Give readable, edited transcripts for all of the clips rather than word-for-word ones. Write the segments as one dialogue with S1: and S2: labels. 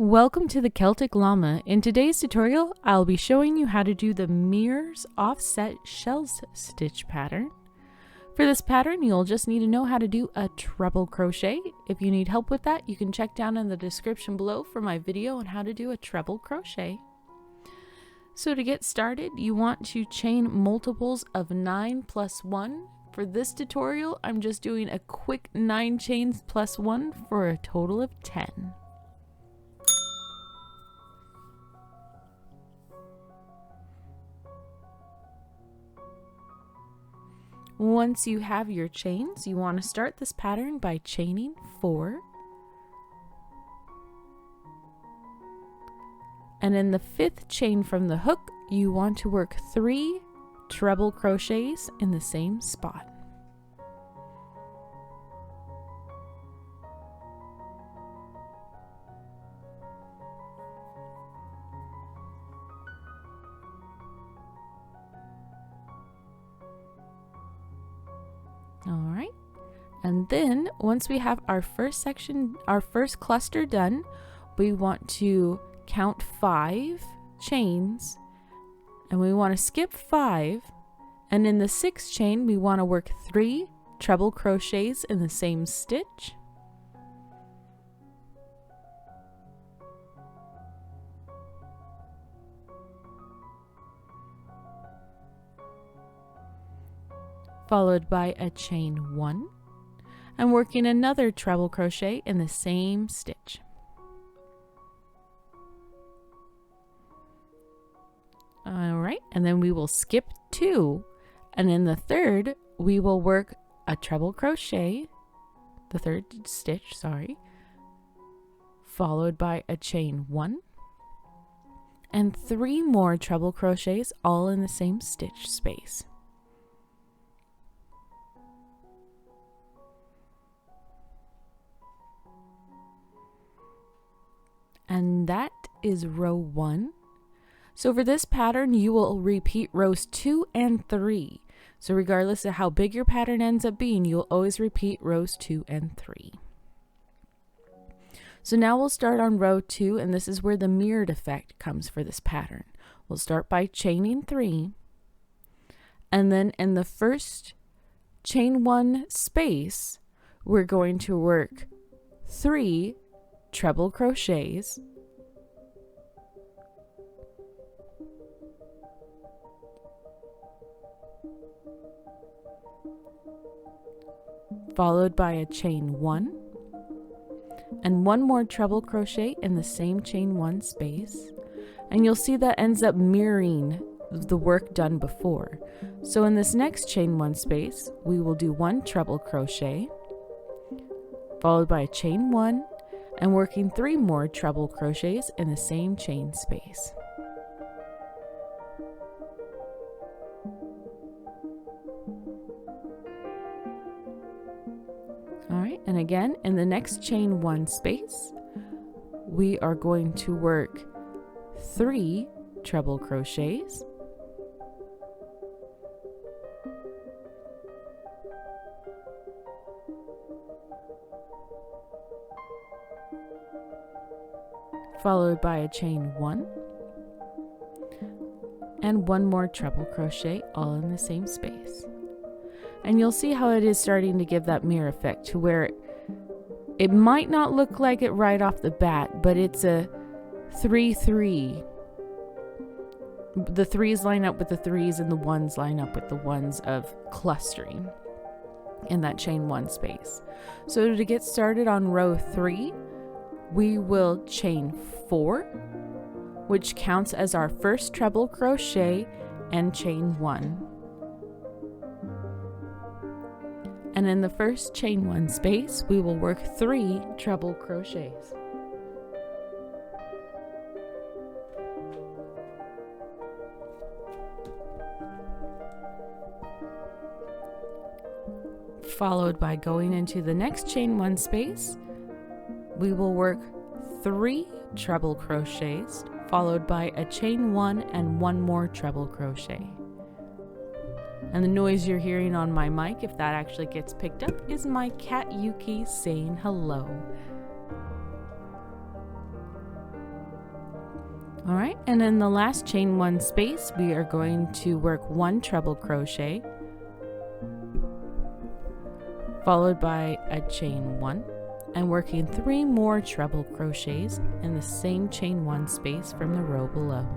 S1: Welcome to the Celtic Llama. In today's tutorial, I'll be showing you how to do the mirrors offset shells stitch pattern. For this pattern, you'll just need to know how to do a treble crochet. If you need help with that, you can check down in the description below for my video on how to do a treble crochet. So to get started, you want to chain multiples of 9 plus 1. For this tutorial, I'm just doing a quick 9 chains plus 1 for a total of 10. Once you have your chains, you want to start this pattern by chaining 4. And in the 5th chain from the hook, you want to work 3 treble crochets in the same spot. Alright, and then once we have our first section, our first cluster done, we want to count 5 chains, and we want to skip 5, and in the 6th chain we want to work 3 treble crochets in the same stitch. Followed by a chain 1, and working another treble crochet in the same stitch. Alright, and then we will skip 2, and in the 3rd we will work a treble crochet, the 3rd stitch, followed by a chain 1, and 3 more treble crochets all in the same stitch space. And that is row 1. So for this pattern, you will repeat rows 2 and 3. So regardless of how big your pattern ends up being, you'll always repeat rows 2 and 3. So now we'll start on row 2, and this is where the mirrored effect comes for this pattern. We'll start by chaining 3, and then in the first chain 1 space, we're going to work 3 treble crochets, followed by a chain 1, and 1 more treble crochet in the same chain 1 space, and you'll see that ends up mirroring the work done before. So in this next chain 1 space, we will do 1 treble crochet, followed by a chain 1, and working 3 more treble crochets in the same chain space. Alright, and again in the next chain 1 space, we are going to work 3 treble crochets, followed by a chain 1, and 1 more treble crochet all in the same space. And you'll see how it is starting to give that mirror effect to where it might not look like it right off the bat, but it's a 3-3. The 3s line up with the 3s and the 1s line up with the 1s of clustering in that chain 1 space. So to get started on row 3, we will chain 4, which counts as our first treble crochet, and chain 1. And in the first chain 1 space, we will work 3 treble crochets. Followed by going into the next chain 1 space, we will work 3 treble crochets, followed by a chain 1 and 1 more treble crochet. And the noise you're hearing on my mic, if that actually gets picked up, is my cat Yuki saying hello. All right, and in the last chain 1 space, we are going to work 1 treble crochet, followed by a chain 1, and working 3 more treble crochets in the same chain 1 space from the row below.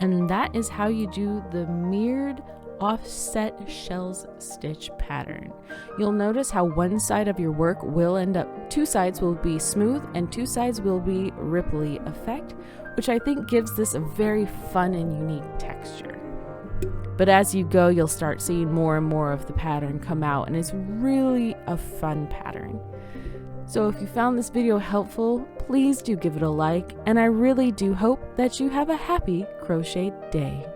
S1: And that is how you do the mirrored offset shells stitch pattern. You'll notice how one side of your work will end up, 2 sides will be smooth and 2 sides will be ripply effect, which I think gives this a very fun and unique texture. But as you go, you'll start seeing more and more of the pattern come out, and it's really a fun pattern. So if you found this video helpful, please do give it a like, and I really do hope that you have a happy crochet day.